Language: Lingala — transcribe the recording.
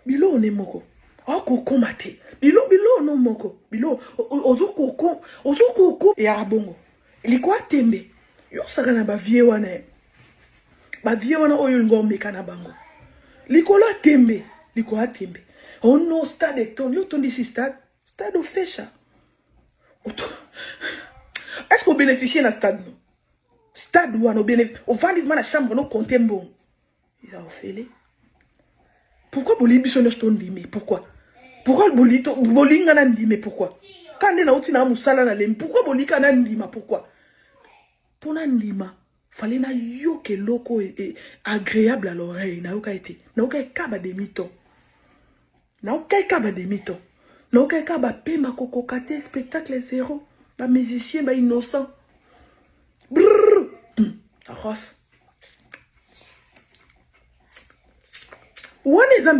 bilo ne moko oko komate bilo no moko bilo ozo koko ya bongo likwa tembe yo saka na ba vie wana oyo ngombe kana bango likolo tembe oh no stade ton yo ton d'ici stade ofesha est-ce qu'on bénéficie na stade non stade wana bénéficie au vendre na chambre no compter bon il a offert. Pourquoi boli biso no stondime pourquoi bolinga na ndime pourquoi quand na uti na musala na lem pourquoi bolika na ndima pourquoi pona ndima fallait na yo que loko est agréable à l'oreille na oka été na oka kaba demi-temps na oka kaba demi-temps na oka kaba pema kokokate spectacle zéro ba musicien ba innocent brrr arros. Où est les amis?